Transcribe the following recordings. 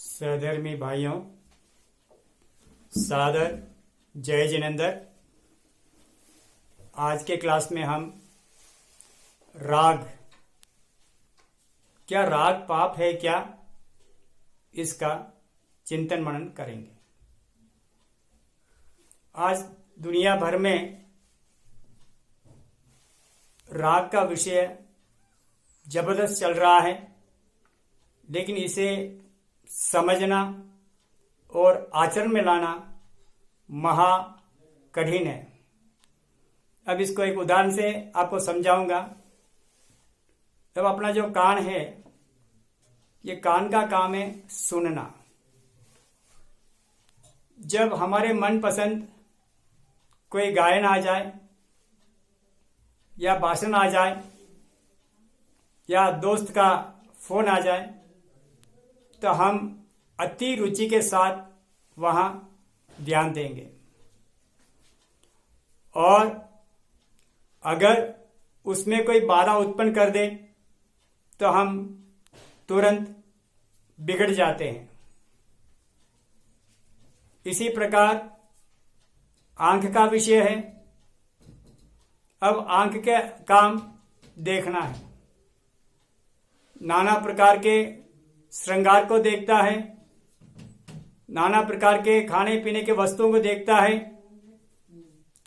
सहधर्मी भाइयों, सादर जय जिनेंद्र। आज के क्लास में हम राग, क्या राग पाप है क्या, इसका चिंतन मनन करेंगे। आज दुनिया भर में राग का विषय जबरदस्त चल रहा है, लेकिन इसे समझना और आचरण में लाना महा कठिन है। अब इसको एक उदाहरण से आपको समझाऊंगा। तब अपना जो कान है, ये कान का काम है सुनना। जब हमारे मनपसंद कोई गायन आ जाए या भाषण आ जाए या दोस्त का फोन आ जाए, तो हम अति रुचि के साथ वहां ध्यान देंगे। और अगर उसमें कोई बाधा उत्पन्न कर दे तो हम तुरंत बिगड़ जाते हैं। इसी प्रकार आंख का विषय है। अब आंख के काम देखना है, नाना प्रकार के श्रृंगार को देखता है, नाना प्रकार के खाने पीने के वस्तुओं को देखता है,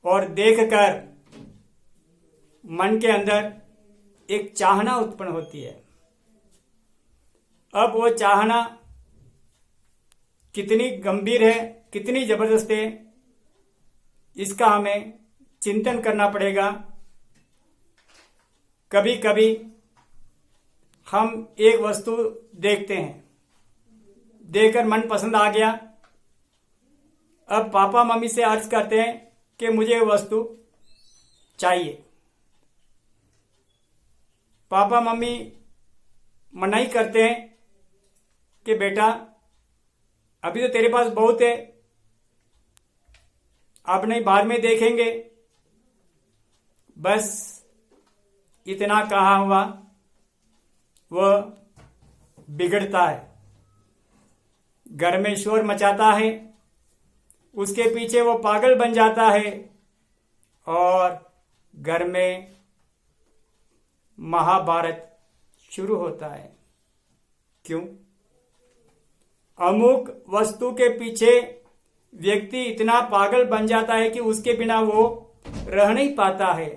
और देखकर मन के अंदर एक चाहना उत्पन्न होती है। अब वो चाहना कितनी गंभीर है, कितनी जबरदस्त है, इसका हमें चिंतन करना पड़ेगा। कभी कभी हम एक वस्तु देखते हैं, देखकर मन पसंद आ गया। अब पापा मम्मी से अर्ज करते हैं कि मुझे वस्तु चाहिए। पापा मम्मी मनाही करते हैं कि बेटा अभी तो तेरे पास बहुत है, अब नहीं बाद में देखेंगे। बस इतना कहा हुआ वह बिगड़ता है, घर में शोर मचाता है, उसके पीछे वो पागल बन जाता है और घर में महाभारत शुरू होता है। क्यों? अमुक वस्तु के पीछे व्यक्ति इतना पागल बन जाता है कि उसके बिना वो रह नहीं पाता है।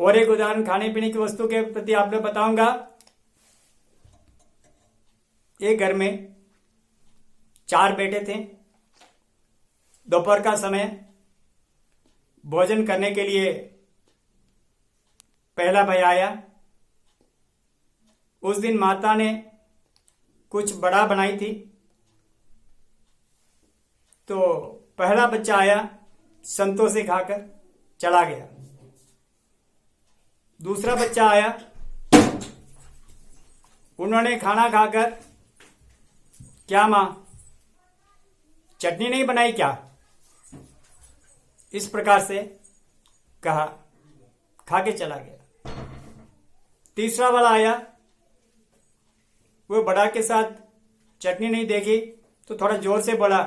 और एक उदाहरण खाने पीने की वस्तु के प्रति आप लोग बताऊंगा। एक घर में 4 बेटे थे। दोपहर का समय भोजन करने के लिए पहला भाई आया। उस दिन माता ने कुछ बड़ा बनाई थी, तो पहला बच्चा आया, संतोष से खाकर चला गया। दूसरा बच्चा आया, उन्होंने खाना खाकर, क्या मां चटनी नहीं बनाई क्या, इस प्रकार से कहा, खा के चला गया। तीसरा वाला आया, वो बड़ा के साथ चटनी नहीं देखी तो थोड़ा जोर से बोला,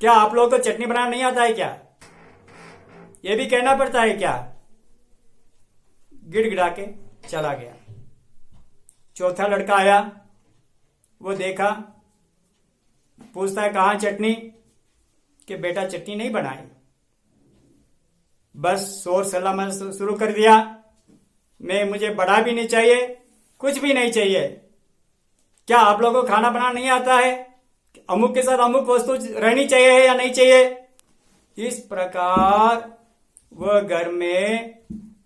क्या आप लोग को चटनी बनाना नहीं आता है क्या, ये भी कहना पड़ता है क्या, गिड़गिड़ा के चला गया। चौथा लड़का आया, वो देखा, पूछता है कहाँ चटनी, कि बेटा चटनी नहीं बनाई। बस शोर सलामत शुरू कर दिया, मुझे बड़ा भी नहीं चाहिए, कुछ भी नहीं चाहिए। क्या आप लोगों को खाना बनाना नहीं आता है, अमुक के साथ अमुक वस्तु रहनी चाहिए या नहीं चाहिए। इस प्रकार वह घर में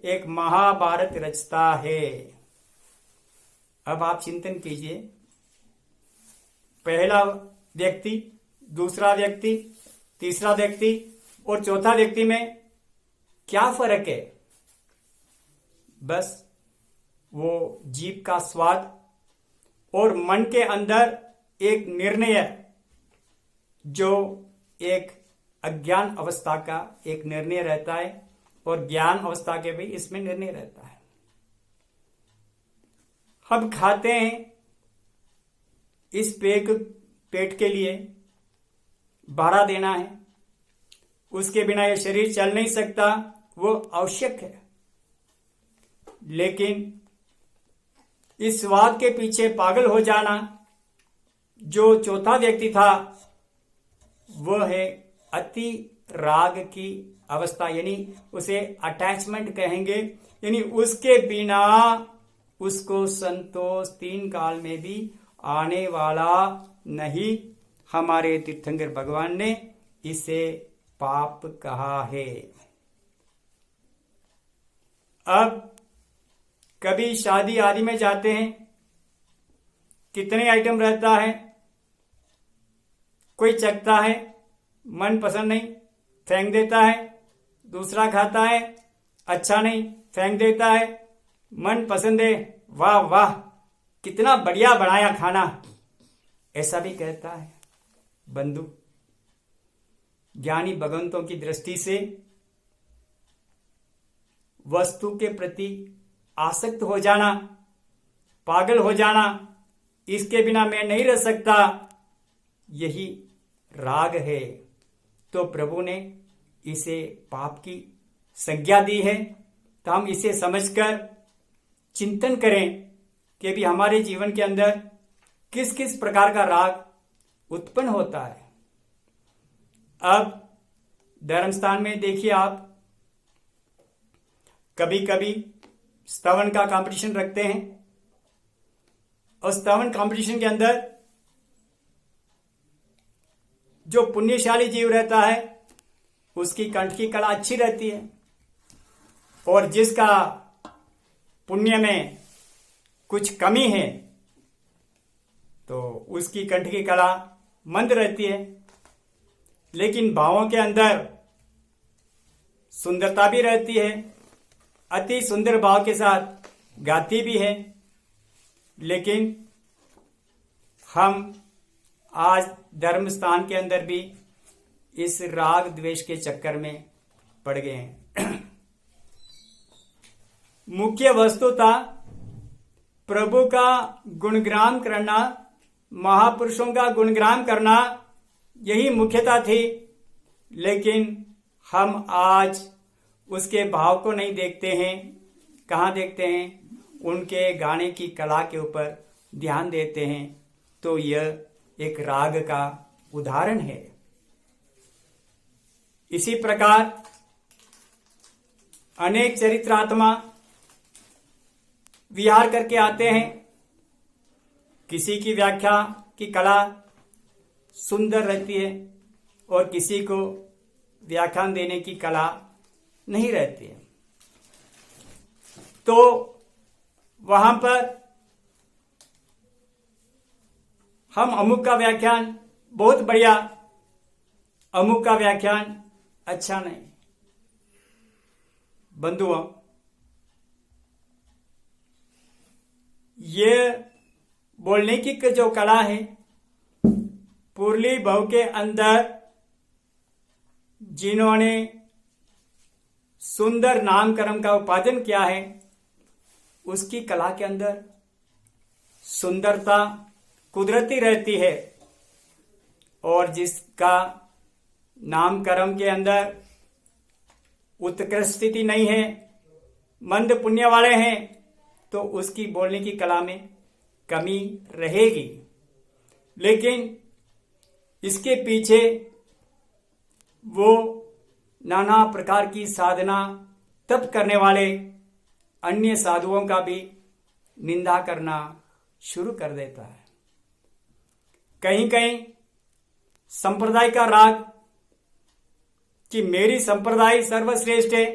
एक महाभारत रचता है। अब आप चिंतन कीजिए, पहला व्यक्ति, दूसरा व्यक्ति, तीसरा व्यक्ति और चौथा व्यक्ति में क्या फर्क है। बस वो जीभ का स्वाद और मन के अंदर एक निर्णय, जो एक अज्ञान अवस्था का एक निर्णय रहता है और ज्ञान अवस्था के भी इसमें निर्णय रहता है। हम खाते हैं इस पेट के लिए भाड़ा देना है, उसके बिना यह शरीर चल नहीं सकता, वो आवश्यक है। लेकिन इस स्वाद के पीछे पागल हो जाना, जो चौथा व्यक्ति था, वह है अति राग की अवस्था, यानी उसे अटैचमेंट कहेंगे। यानी उसके बिना उसको संतोष 3 काल में भी आने वाला नहीं। हमारे तीर्थंकर भगवान ने इसे पाप कहा है। अब कभी शादी आदि में जाते हैं, कितने आइटम रहता है, कोई चखता है, मन पसंद नहीं, फेंक देता है, दूसरा खाता है, अच्छा नहीं, फेंक देता है, मन पसंद है, वाह वाह कितना बढ़िया बनाया खाना, ऐसा भी कहता है। बंधु, ज्ञानी भगवंतों की दृष्टि से वस्तु के प्रति आसक्त हो जाना, पागल हो जाना, इसके बिना मैं नहीं रह सकता, यही राग है। तो प्रभु ने इसे पाप की संज्ञा दी है। तो हम इसे समझकर चिंतन करें कि भी हमारे जीवन के अंदर किस किस प्रकार का राग उत्पन्न होता है। अब धर्म स्थान में देखिए, आप कभी कभी स्तवन का कंपटीशन रखते हैं, और स्तवन कंपटीशन के अंदर जो पुण्यशाली जीव रहता है उसकी कंठ की कला अच्छी रहती है, और जिसका पुण्य में कुछ कमी है तो उसकी कंठ की कला मंद रहती है। लेकिन भावों के अंदर सुंदरता भी रहती है, अति सुंदर भाव के साथ गाती भी है। लेकिन हम आज धर्म स्थान के अंदर भी इस राग द्वेष के चक्कर में पड़ गए हैं। मुख्य वस्तुता प्रभु का गुणगान करना, महापुरुषों का गुणगान करना, यही मुख्यता थी। लेकिन हम आज उसके भाव को नहीं देखते हैं। कहाँ देखते हैं? उनके गाने की कला के ऊपर ध्यान देते हैं। तो यह एक राग का उदाहरण है। इसी प्रकार अनेक चरित्रात्मा विहार करके आते हैं। किसी की व्याख्या की कला सुंदर रहती है और किसी को व्याख्यान देने की कला नहीं रहती है। तो वहां पर हम अमुक का व्याख्यान बहुत बढ़िया, अमुक का व्याख्यान अच्छा नहीं। बंधुओं, ये बोलने की जो कला है, पुरली भव के अंदर जिन्होंने सुंदर नामकरण का उपार्जन किया है, उसकी कला के अंदर सुंदरता कुदरती रहती है। और जिसका नामकरण के अंदर उत्कृष्ट स्थिति नहीं है, मंद पुण्य वाले हैं, तो उसकी बोलने की कला में कमी रहेगी। लेकिन इसके पीछे वो नाना प्रकार की साधना तप करने वाले अन्य साधुओं का भी निंदा करना शुरू कर देता है। कहीं कहीं संप्रदाय का राग कि मेरी संप्रदाय सर्वश्रेष्ठ है,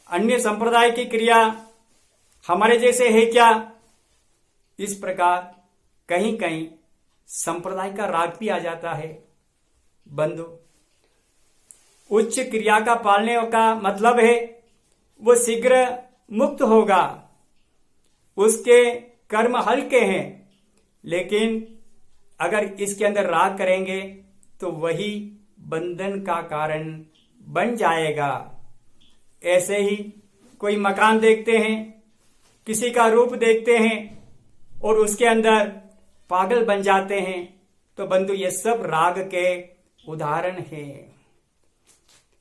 अन्य संप्रदाय की क्रिया हमारे जैसे है क्या, इस प्रकार कहीं कहीं संप्रदाय का राग भी आ जाता है। बंधु, उच्च क्रिया का पालने का मतलब है वो शीघ्र मुक्त होगा, उसके कर्म हल्के हैं। लेकिन अगर इसके अंदर राग करेंगे तो वही बंधन का कारण बन जाएगा। ऐसे ही कोई मकान देखते हैं, किसी का रूप देखते हैं और उसके अंदर पागल बन जाते हैं। तो बंधु, ये सब राग के उदाहरण हैं।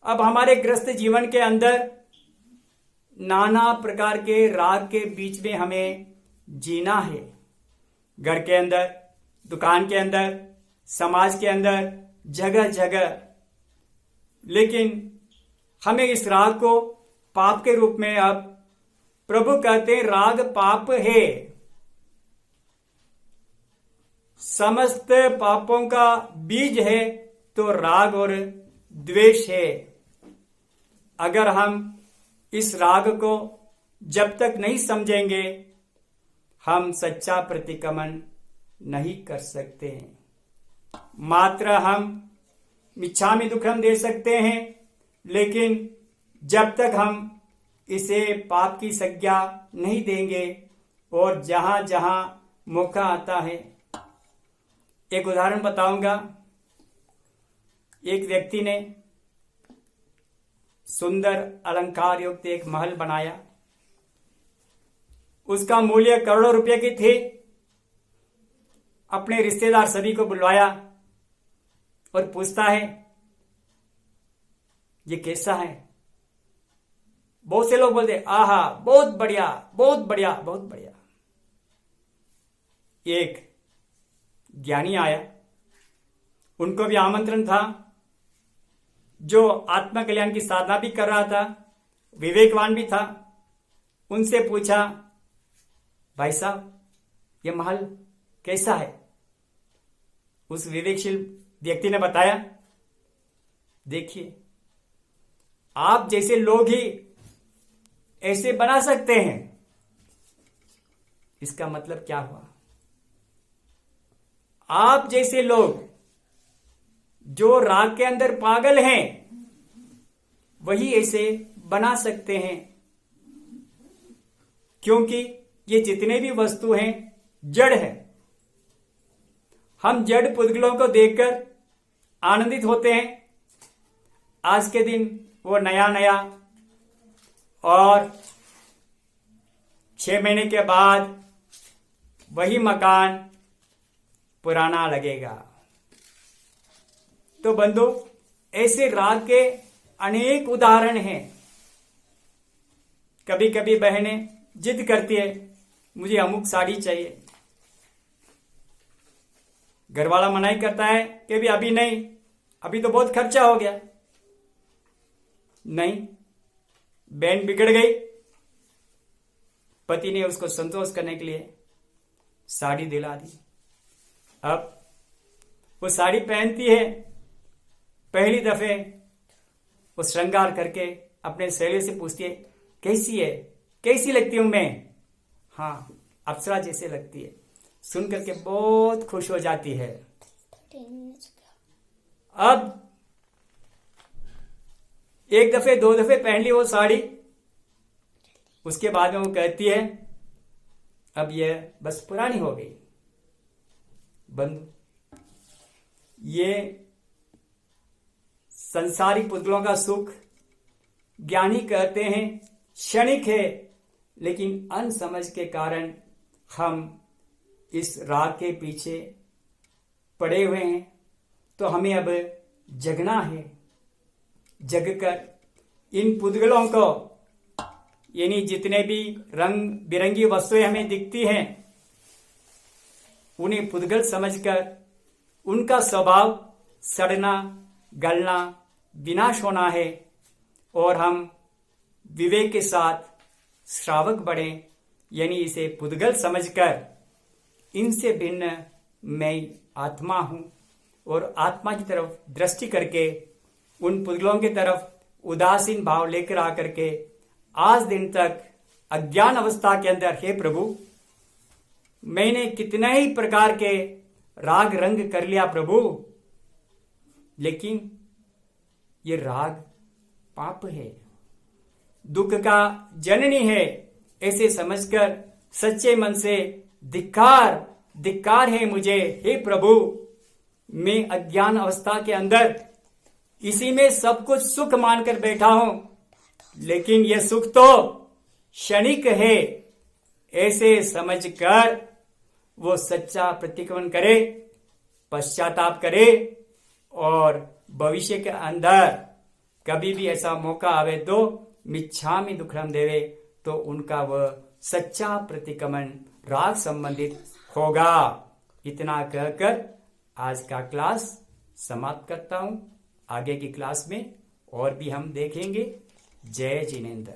अब हमारे ग्रस्त जीवन के अंदर नाना प्रकार के राग के बीच में हमें जीना है। घर के अंदर, दुकान के अंदर, समाज के अंदर, जगह जगह। लेकिन हमें इस राग को पाप के रूप में, अब प्रभु कहते हैं राग पाप है। समस्त पापों का बीज है तो राग और द्वेष है। अगर हम इस राग को जब तक नहीं समझेंगे, हम सच्चा प्रतिक्रमण नहीं कर सकते हैं। मात्र हम मिच्छामि दुक्खम दे सकते हैं, लेकिन जब तक हम इसे पाप की संज्ञा नहीं देंगे और जहां जहां मौका आता है। एक उदाहरण बताऊंगा। एक व्यक्ति ने सुंदर अलंकार युक्त एक महल बनाया। उसका मूल्य करोड़ों रुपए की थी। अपने रिश्तेदार सभी को बुलवाया और पूछता है, ये कैसा है? बहुत से लोग बोलते, आहा बहुत बढ़िया, बहुत बढ़िया, बहुत बढ़िया। एक ज्ञानी आया, उनको भी आमंत्रण था, जो आत्म कल्याण की साधना भी कर रहा था, विवेकवान भी था। उनसे पूछा, भाई साहब ये महल कैसा है? उस विवेकशील व्यक्ति ने बताया, देखिए आप जैसे लोग ही ऐसे बना सकते हैं। इसका मतलब क्या हुआ? आप जैसे लोग जो राग के अंदर पागल हैं, वही ऐसे बना सकते हैं। क्योंकि ये जितने भी वस्तु हैं जड़ है। हम जड़ पुद्गलों को देखकर आनंदित होते हैं। आज के दिन वो नया नया, और 6 महीने के बाद वही मकान पुराना लगेगा। तो बंधु, ऐसे राग के अनेक उदाहरण हैं। कभी कभी बहनें जिद करती है, मुझे अमुक साड़ी चाहिए। घरवाला मनाही करता है कि भी अभी नहीं, अभी तो बहुत खर्चा हो गया। नहीं, बहन बिगड़ गई। पति ने उसको संतोष करने के लिए साड़ी दिला दी। अब वो साड़ी पहनती है, पहली दफे वो श्रृंगार करके अपने सहेली से पूछती है, कैसी है, कैसी लगती हूं मैं? हाँ, अप्सरा जैसे लगती है। सुन करके बहुत खुश हो जाती है। अब एक दफे 2 दफे पहन ली वो साड़ी, उसके बाद में वो कहती है, अब ये बस पुरानी हो गई। बंधु, ये संसारिक पुतलों का सुख ज्ञानी कहते हैं क्षणिक है, लेकिन अनसमझ के कारण हम इस राग के पीछे पड़े हुए हैं। तो हमें अब जगना है। जगकर इन पुद्गलों को, यानी जितने भी रंग बिरंगी वस्तुएं हमें दिखती हैं, उन्हें पुद्गल समझकर उनका स्वभाव सड़ना, गलना, विनाश होना है। और हम विवेक के साथ श्रावक बने, यानी इसे पुद्गल समझकर इनसे भिन्न मैं आत्मा हूं, और आत्मा की तरफ दृष्टि करके उन पुद्गलों की तरफ उदासीन भाव लेकर आकर के आज दिन तक अज्ञान अवस्था के अंदर, हे प्रभु मैंने कितने ही प्रकार के राग रंग कर लिया प्रभु, लेकिन ये राग पाप है, दुख का जननी है, ऐसे समझकर सच्चे मन से धिक्कार धिक्कार है मुझे, हे प्रभु मैं अज्ञान अवस्था के अंदर इसी में सब कुछ सुख मानकर बैठा हूं, लेकिन यह सुख तो क्षणिक है, ऐसे समझकर वो सच्चा प्रतिक्रमण करे, पश्चाताप करे और भविष्य के अंदर कभी भी ऐसा मौका आवे तो मिच्छामि दुक्कडम देवे, तो उनका वह सच्चा प्रतिक्रमण राग संबंधित होगा। इतना कहकर आज का क्लास समाप्त करता हूं। आगे की क्लास में और भी हम देखेंगे। जय जिनेंद्र।